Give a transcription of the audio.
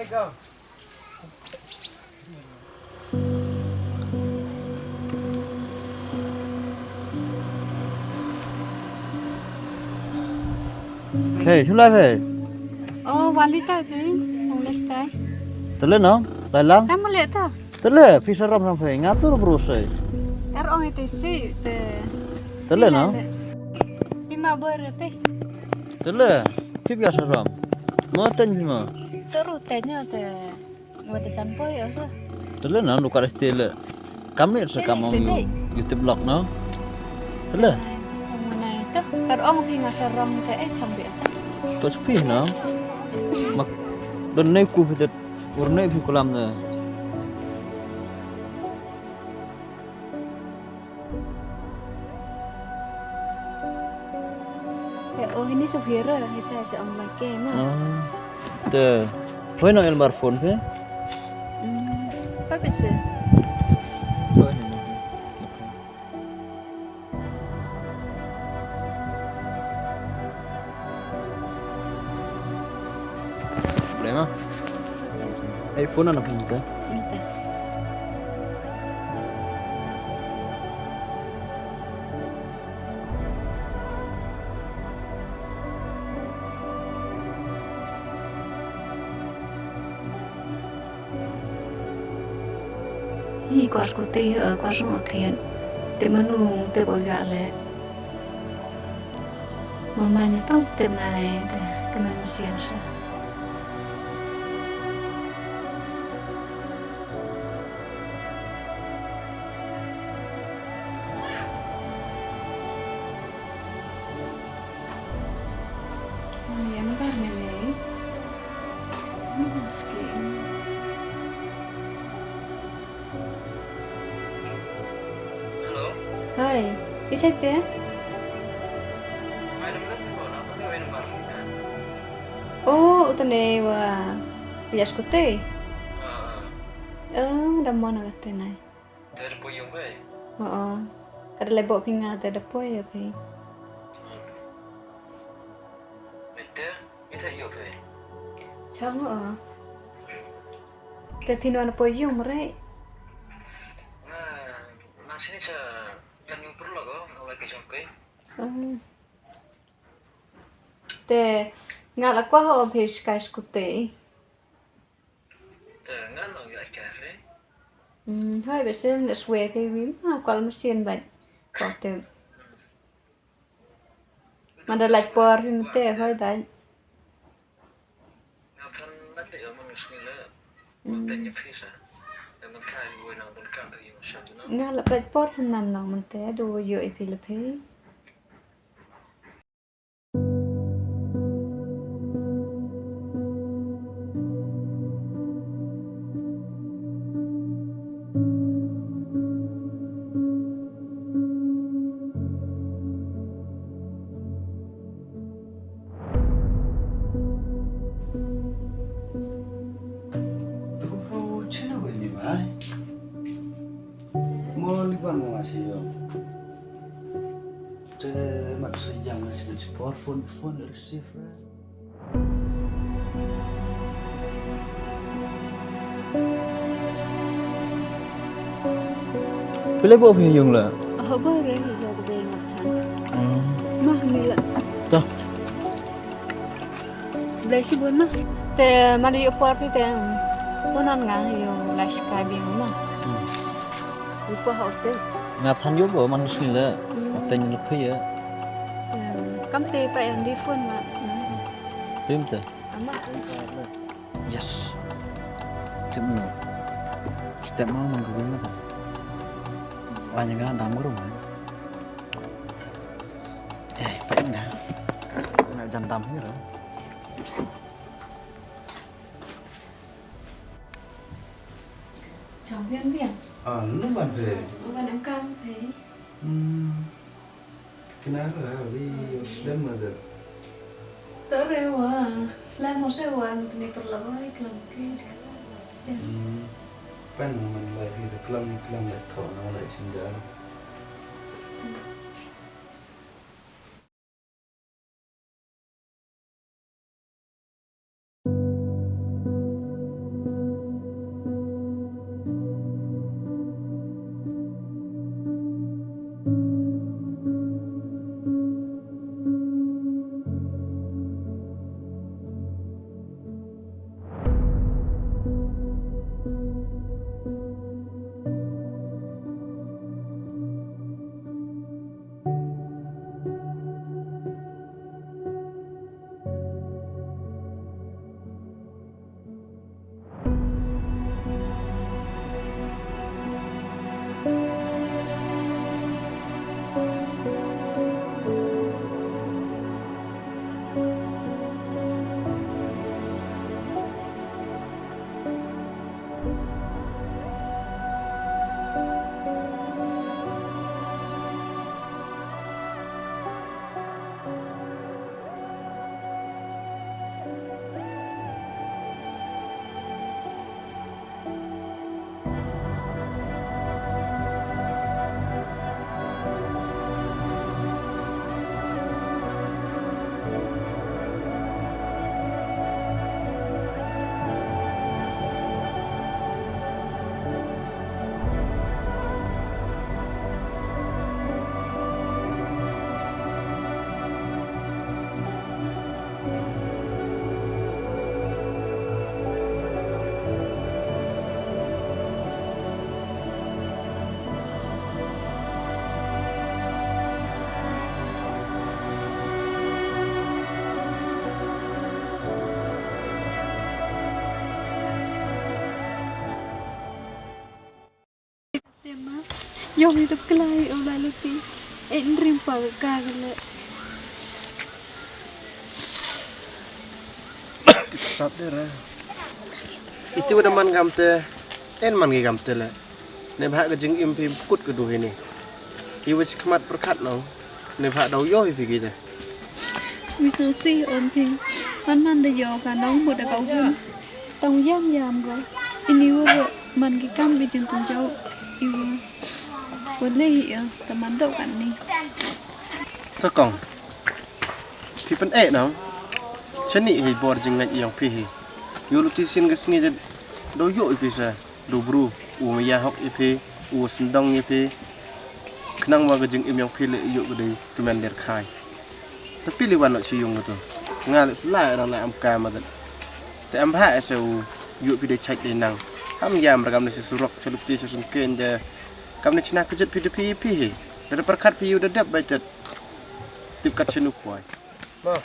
Hey, chulai về. Wanita tu, orang stai. Tele no, lalang. Kamu lihat tak? Tele, pisah ram sampai ngatur berusai. Orang itu sih, Tele no. Bima berapa? Tele, kip ya seram. Mau ten bima. Terus tanya buat campur ya sah. Tele no, luka tele. Kami sekam YouTube blog no. Tele. Mana itu? Kalau orang pingat seram campur. Tuh cepih no. Mak, dan naik ku fitur, warna itu kolam na. Ini supirnya kita seorang lagi mah. Tuh, boleh nak elmar phone pe? Apa bisa? Boleh mah? iPhone apa kita? Hi kuas kuti kuas rumah tian, temanu teboga le. Mamanya tahu temai kemanusiaan sah. Yang karena ni, skin. Hai, bisa tu? Oh, utan ni wah, bias kutte. Dah mana kata nai? Dari puyung bay. Ada lebok pingat ada poy ya bay. Betul, kita iyo bay. Cuma, tapi mana puyung merai? Masih ni saya kan yang perlu kau awak kejampai. Te ngala kwa ho bhish ka skutte. Te ngala ya kafe. Hai besen swe pe wim kwal mesin ba. Kote. Manda laj por him te hai ba. Ngapan mati ya manusia ni lah. Makanya pisa. Dan kai buat nak berkat dari macam tu. Ngala laj por senam nang mente do yo e Philippines. Yang masih mensupport phone receiver. Boleh bawa pinjung lah. Boleh ya boleh makan. Mah ni lah. Dah. Boleh sih buat mah. Te mari upar pi te. Punan ngang yo las kabin mah. Upar hotel. Ngapan juga manusia lah. Tanya lebih ya. Kamu teh pak yang di phone mak. Pintar. Amak. Yes. Cuma kita mau menggunakan apa? Banyak kan dalam rumah. Pakai dah. Nak jantam ni lah. Chồng viên biển. Nó bạn về. Bạn em cam thế. Kenapa hari Muslim ada? Terewa, selain musewa ni perlawan iklan ke. Pen man lagi the kelam lagi thor na lagi senjata. Yo itu kelai oleh lebih Enrim pakai kagak Sắp đấy ra. Ít chút đam man gamte, en man cái gamte là, nên bạn cái chứng im phim cút cái đồ này, yêu với khmat perkat nó, nên bạn đâu yo thì cái gì? Vì số si ổn thì man để yo cả nóng một đã cầu hôn, tông giam rồi, yêu vợ man cái cam bị chừng tông châu, yêu vợ lấy hiểu, tầm man đâu cả đi. Thôi còn, thì vẫn nó. Chân nị thì bor jeng ngạch yang phi yo luti sin gas ngi do yo ipi sa do bru u ma ya hok ipi u sindong ipi knang ma ga jeng im yang phi le yo ga dei kemen der khai tapi liwan no chi yung to nga le la ra la am ka ma te am ha sa yo pi de chait de nang ham yam ra gam ne si surok chaluti sa sun ken ja kam ne china kejut pi de pi der perkat pi yo de dab ba tet tip kat chenu poi ma